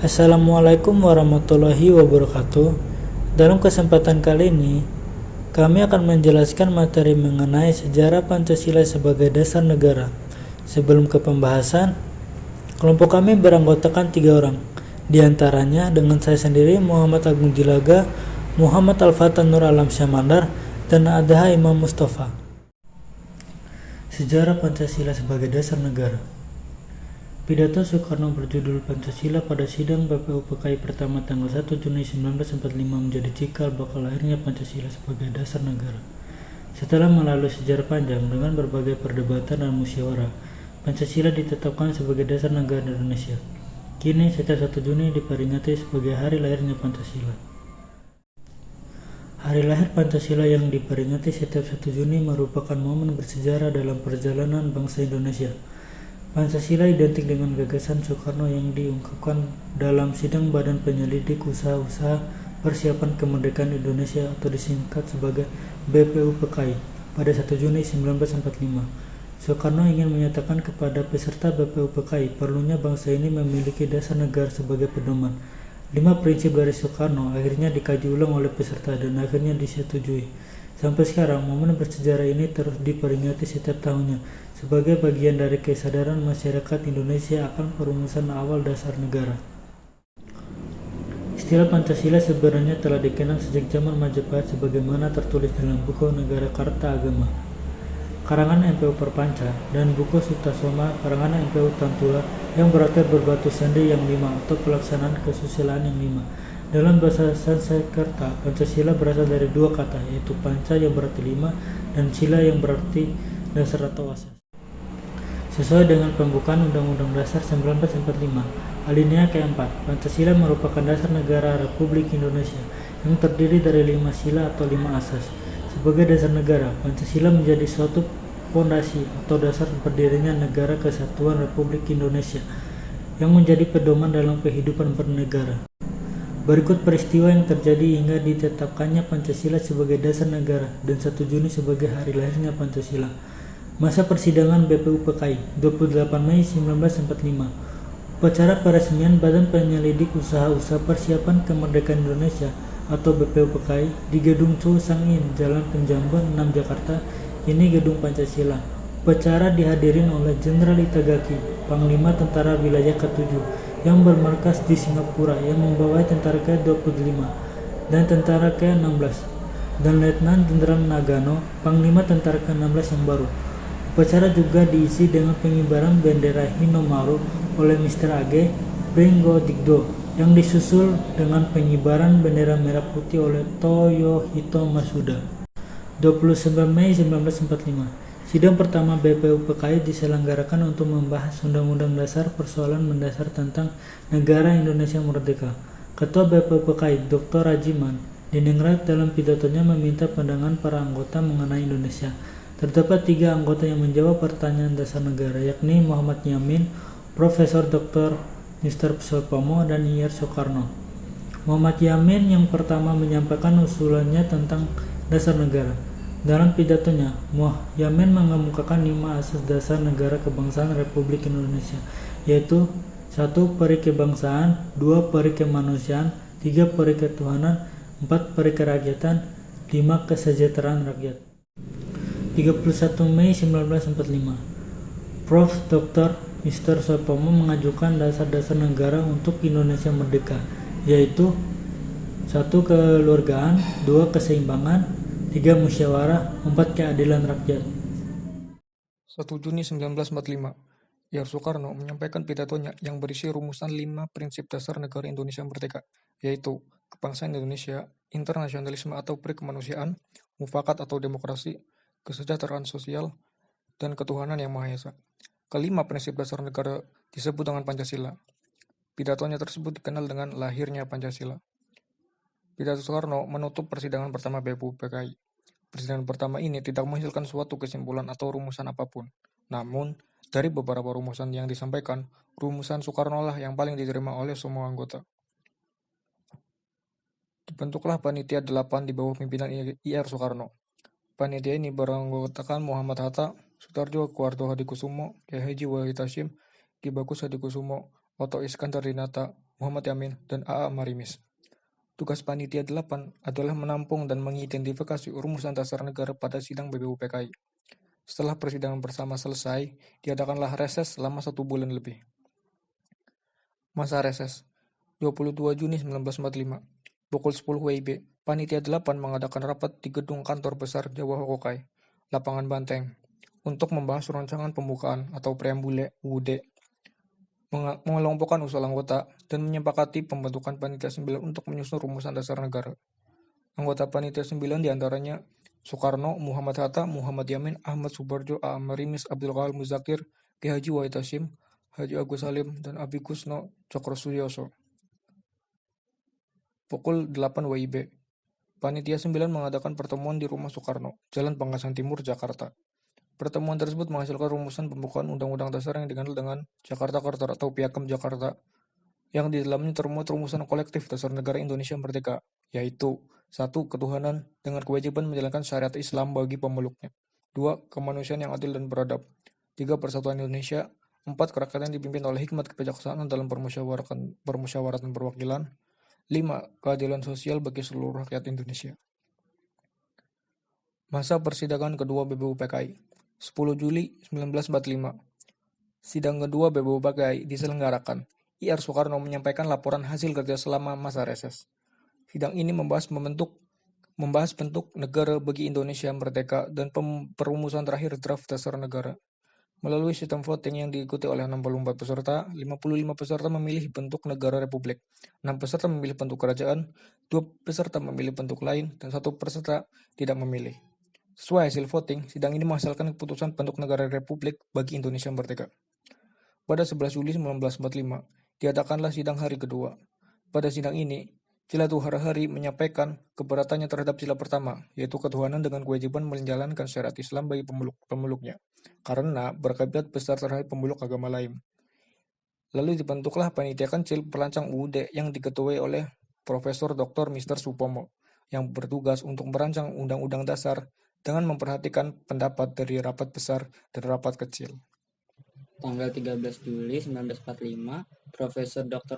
Assalamualaikum warahmatullahi wabarakatuh. Dalam kesempatan kali ini, kami akan menjelaskan materi mengenai sejarah Pancasila sebagai dasar negara. Sebelum ke pembahasan, kelompok kami beranggotakan 3 orang. Di antaranya dengan saya sendiri, Muhammad Agung Jilaga, Muhammad Al-Fatah Nur Alam Syamandar, dan Adha Imam Mustafa. Sejarah Pancasila sebagai dasar negara. Pidato Soekarno berjudul Pancasila pada sidang BPUPKI pertama tanggal 1 Juni 1945 menjadi cikal bakal lahirnya Pancasila sebagai dasar negara. Setelah melalui sejarah panjang dengan berbagai perdebatan dan musyawarah, Pancasila ditetapkan sebagai dasar negara Indonesia. Kini setiap 1 Juni diperingati sebagai hari lahirnya Pancasila. Hari lahir Pancasila yang diperingati setiap 1 Juni merupakan momen bersejarah dalam perjalanan bangsa Indonesia. Pancasila identik dengan gagasan Soekarno yang diungkapkan dalam sidang Badan Penyelidik Usaha-Usaha Persiapan Kemerdekaan Indonesia atau disingkat sebagai BPUPKI pada 1 Juni 1945. Soekarno ingin menyatakan kepada peserta BPUPKI perlunya bangsa ini memiliki dasar negara sebagai pedoman. 5 prinsip dari Soekarno akhirnya dikaji ulang oleh peserta dan akhirnya disetujui. Sampai sekarang, momen bersejarah ini terus diperingati setiap tahunnya sebagai bagian dari kesadaran masyarakat Indonesia akan perumusan awal dasar negara. Istilah Pancasila sebenarnya telah dikenal sejak zaman Majapahit sebagaimana tertulis dalam buku Negara Karta Agama karangan MPU Perpanca dan buku Sutasoma karangan MPU Tantula yang berarti berbatu sandi yang 5 atau pelaksanaan kesusilaan yang 5. Dalam bahasa Sanskerta, Pancasila berasal dari 2 kata, yaitu panca yang berarti 5 dan sila yang berarti dasar atau asas. Sesuai dengan pembukaan Undang-Undang Dasar 1945, alinea keempat, Pancasila merupakan dasar negara Republik Indonesia yang terdiri dari 5 sila atau 5 asas. Sebagai dasar negara, Pancasila menjadi suatu fondasi atau dasar berdirinya Negara Kesatuan Republik Indonesia yang menjadi pedoman dalam kehidupan bernegara. Berikut peristiwa yang terjadi hingga ditetapkannya Pancasila sebagai dasar negara dan 1 Juni sebagai hari lahirnya Pancasila. Masa persidangan BPUPKI 28 Mei 1945. Upacara peresmian Badan Penyelidik Usaha-Usaha Persiapan Kemerdekaan Indonesia atau BPUPKI di Gedung Chow Sang In, Jalan Penjambon 6 Jakarta. Ini Gedung Pancasila. Upacara dihadirin oleh Jenderal Itagaki, Panglima Tentara Wilayah ke-7 yang bermarkas di Singapura yang membawai tentara ke-25 dan tentara ke-16 dan Letnan Jenderal Nagano, Panglima tentara ke-16 yang baru. Upacara juga diisi dengan pengibaran bendera Hinomaru oleh Mr. Age Pringgodigdo yang disusul dengan pengibaran bendera merah putih oleh Toyohito Masuda. 29 Mei 1945. Sidang pertama BPUPKI diselenggarakan untuk membahas Undang-Undang Dasar persoalan mendasar tentang Negara Indonesia Merdeka. Ketua BPUPKI Dr. Rajiman Diningrat dalam pidatonya meminta pandangan para anggota mengenai Indonesia. Terdapat 3 anggota yang menjawab pertanyaan dasar negara, yakni Muhammad Yamin, Profesor Dr. Mr. Sutomo, dan Ir Soekarno. Muhammad Yamin yang pertama menyampaikan usulannya tentang dasar negara. Dalam pidatonya, Yamin mengemukakan 5 asas dasar negara kebangsaan Republik Indonesia, yaitu 1. Peri kebangsaan, 2. Peri kemanusiaan, 3. Peri ketuhanan, 4. Peri kerakyatan, 5. Kesejahteraan rakyat. 31 Mei 1945. Prof. Dr. Mr. Sutomo mengajukan dasar-dasar negara untuk Indonesia merdeka, yaitu 1. Kekeluargaan, 2. Keseimbangan, 3. Musyawarah, 4. Keadilan rakyat. 1 Juni 1945, Ir Soekarno menyampaikan pidatonya yang berisi rumusan 5 prinsip dasar negara Indonesia merdeka, yaitu kebangsaan Indonesia, internasionalisme atau perikemanusiaan, mufakat atau demokrasi, kesejahteraan sosial, dan ketuhanan yang Maha Esa. Kelima prinsip dasar negara disebut dengan Pancasila. Pidatonya tersebut dikenal dengan lahirnya Pancasila. Pidato Soekarno menutup persidangan pertama BPUPKI. Persidangan pertama ini tidak menghasilkan suatu kesimpulan atau rumusan apapun. Namun, dari beberapa rumusan yang disampaikan, rumusan Soekarno lah yang paling diterima oleh semua anggota. Dibentuklah Panitia 8 di bawah pimpinan Ir Soekarno. Panitia ini beranggotakan Muhammad Hatta, Sutarjo Kuarto Hadikusumo, Kiai Haji Wahid Hasyim, Ki Bagus Hadikusumo, Oto Iskandar Dinata, Muhammad Yamin, dan A.A. Marimis. Tugas Panitia 8 adalah menampung dan mengidentifikasi rumusan dasar negara pada sidang BPUPKI. Setelah persidangan bersama selesai, diadakanlah reses selama 1 bulan lebih. Masa reses 22 Juni 1945, pukul 10 WIB, Panitia 8 mengadakan rapat di gedung kantor besar Jawa Hokokai, Lapangan Banteng, untuk membahas rancangan pembukaan atau preambule UUD, mengelompokkan usul anggota, dan menyepakati pembentukan Panitia 9 untuk menyusun rumusan dasar negara. Anggota Panitia 9 diantaranya Soekarno, Muhammad Hatta, Muhammad Yamin, Ahmad Subarjo, A. Marimis, Abdul Qadir Muzakir, Ki Haji Wahid Hasyim, Haji Agus Salim, dan Abi Kusno Cokrosuyoso. Pukul 8 WIB, Panitia 9 mengadakan pertemuan di Rumah Soekarno, Jalan Pangkasan Timur, Jakarta. Pertemuan tersebut menghasilkan rumusan pembukaan Undang-Undang Dasar yang dikenal dengan Jakarta Charter atau Piagam Jakarta, yang di dalamnya termuat rumusan kolektif dasar negara Indonesia merdeka, yaitu 1. Ketuhanan dengan kewajiban menjalankan syariat Islam bagi pemeluknya. 2. Kemanusiaan yang adil dan beradab. 3. Persatuan Indonesia. 4. Kerakyatan dipimpin oleh hikmat kebijaksanaan dalam permusyawaratan perwakilan. 5. Keadilan sosial bagi seluruh rakyat Indonesia. Masa persidangan kedua BPUPKI 10 Juli 1945. Sidang kedua BPUPKI diselenggarakan. IR Soekarno menyampaikan laporan hasil kerja selama masa reses. Sidang ini membahas bentuk negara bagi Indonesia merdeka dan perumusan terakhir draft dasar negara. Melalui sistem voting yang diikuti oleh 64 peserta, 55 peserta memilih bentuk negara republik, 6 peserta memilih bentuk kerajaan, 2 peserta memilih bentuk lain, dan 1 peserta tidak memilih. Sesuai hasil voting, sidang ini menghasilkan keputusan bentuk negara republik bagi Indonesia merdeka. Pada 11 Juli 1945, diadakanlah sidang hari kedua. Pada sidang ini, Sila Tuhara-Hari menyampaikan keberatannya terhadap sila pertama, yaitu ketuhanan dengan kewajiban menjalankan syariat Islam bagi pemeluknya, karena berakibat besar terhadap pemeluk agama lain. Lalu dibentuklah panitia kecil perancang UUD yang diketuai oleh Profesor Dr. Mr. Supomo, yang bertugas untuk merancang undang-undang dasar dengan memperhatikan pendapat dari rapat besar dan rapat kecil. Tanggal 13 Juli 1945, Profesor Dr.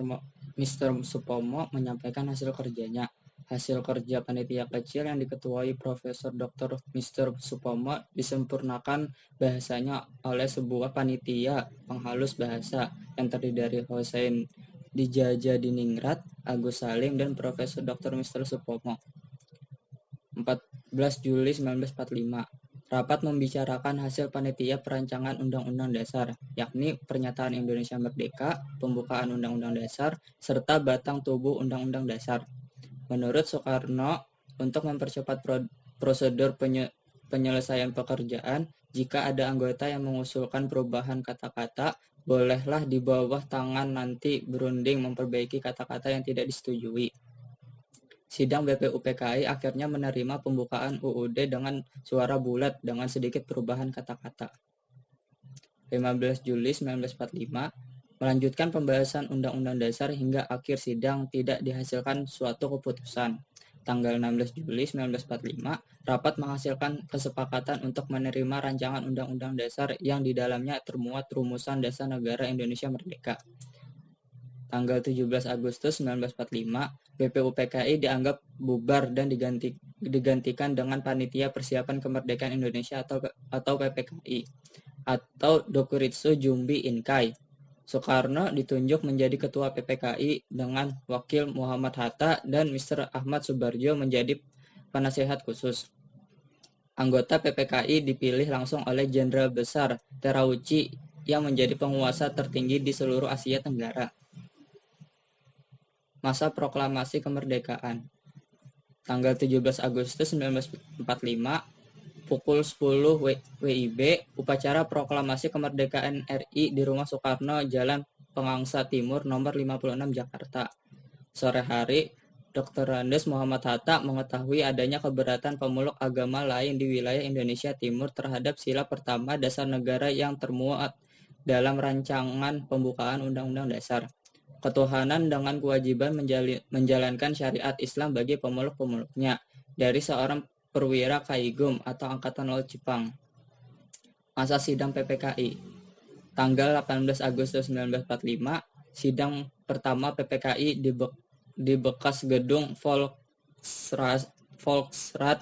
Mr. Supomo menyampaikan hasil kerjanya. Hasil kerja panitia kecil yang diketuai Profesor Dr. Mr. Supomo disempurnakan bahasanya oleh sebuah panitia penghalus bahasa yang terdiri dari Hussein Dijajadiningrat, Agus Salim, dan Profesor Dr. Mr. Supomo. 14 Juli 1945. Rapat membicarakan hasil panitia perancangan Undang-Undang Dasar, yakni Pernyataan Indonesia Merdeka, Pembukaan Undang-Undang Dasar, serta Batang Tubuh Undang-Undang Dasar. Menurut Soekarno, untuk mempercepat prosedur penyelesaian pekerjaan, jika ada anggota yang mengusulkan perubahan kata-kata, bolehlah di bawah tangan nanti berunding memperbaiki kata-kata yang tidak disetujui. Sidang BPUPKI akhirnya menerima pembukaan UUD dengan suara bulat dengan sedikit perubahan kata-kata. 15 Juli 1945, melanjutkan pembahasan Undang-Undang Dasar hingga akhir sidang tidak dihasilkan suatu keputusan. Tanggal 16 Juli 1945, rapat menghasilkan kesepakatan untuk menerima rancangan Undang-Undang Dasar yang di dalamnya termuat rumusan dasar negara Indonesia Merdeka. Tanggal 17 Agustus 1945, BPUPKI dianggap bubar dan digantikan dengan Panitia Persiapan Kemerdekaan Indonesia atau PPKI atau Dokuritsu Jumbi Inkai. Soekarno ditunjuk menjadi ketua PPKI dengan wakil Muhammad Hatta dan Mr. Ahmad Subarjo menjadi penasehat khusus. Anggota PPKI dipilih langsung oleh Jenderal Besar Terauchi yang menjadi penguasa tertinggi di seluruh Asia Tenggara. Masa proklamasi kemerdekaan. Tanggal 17 Agustus 1945, pukul 10 WIB, upacara proklamasi kemerdekaan RI di Rumah Soekarno, Jalan Pengangsa Timur, nomor 56, Jakarta. Sore hari, Dr. Andes Muhammad Hatta mengetahui adanya keberatan pemeluk agama lain di wilayah Indonesia Timur terhadap sila pertama dasar negara yang termuat dalam rancangan pembukaan Undang-Undang Dasar. Ketuhanan dengan kewajiban menjalankan syariat Islam bagi pemeluk-pemeluknya dari seorang perwira Kaigum atau Angkatan Laut Jepang. Masa sidang PPKI. Tanggal 18 Agustus 1945, sidang pertama PPKI di bekas gedung Volksrat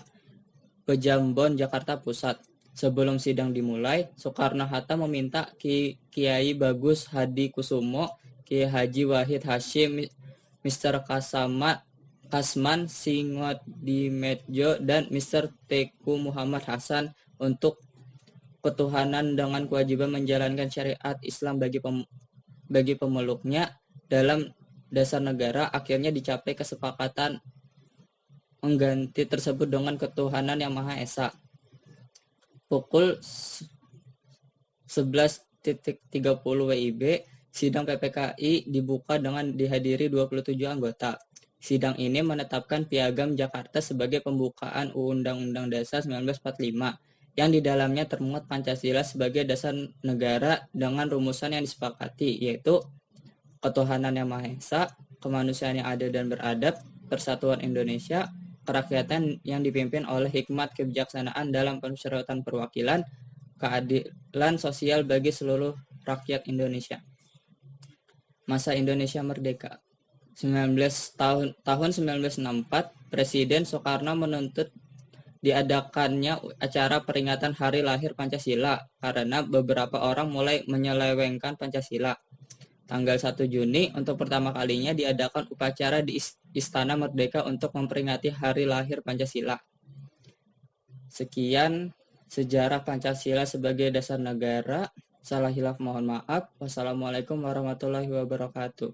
Pejambon, Jakarta Pusat. Sebelum sidang dimulai, Soekarno-Hatta meminta Kiai Bagus Hadi Kusumo, Kiai Haji Wahid Hasyim, Mr. Kasman Singodimedjo, dan Mr. Teku Muhammad Hasan untuk ketuhanan dengan kewajiban menjalankan syariat Islam bagi pemeluknya dalam dasar negara. Akhirnya dicapai kesepakatan mengganti tersebut dengan ketuhanan yang Maha Esa. Pukul 11.30 WIB, sidang PPKI dibuka dengan dihadiri 27 anggota. Sidang ini menetapkan Piagam Jakarta sebagai pembukaan Undang-Undang Dasar 1945, yang di dalamnya termuat Pancasila sebagai dasar negara dengan rumusan yang disepakati, yaitu ketuhanan yang Maha Esa, kemanusiaan yang adil dan beradab, persatuan Indonesia, kerakyatan yang dipimpin oleh hikmat kebijaksanaan dalam permusyawaratan perwakilan, keadilan sosial bagi seluruh rakyat Indonesia. Masa Indonesia Merdeka. Tahun 1964, Presiden Soekarno menuntut diadakannya acara peringatan Hari Lahir Pancasila karena beberapa orang mulai menyelewengkan Pancasila. Tanggal 1 Juni untuk pertama kalinya diadakan upacara di Istana Merdeka untuk memperingati Hari Lahir Pancasila. Sekian sejarah Pancasila sebagai dasar negara. Salah hilaf mohon maaf. Wassalamualaikum warahmatullahi wabarakatuh.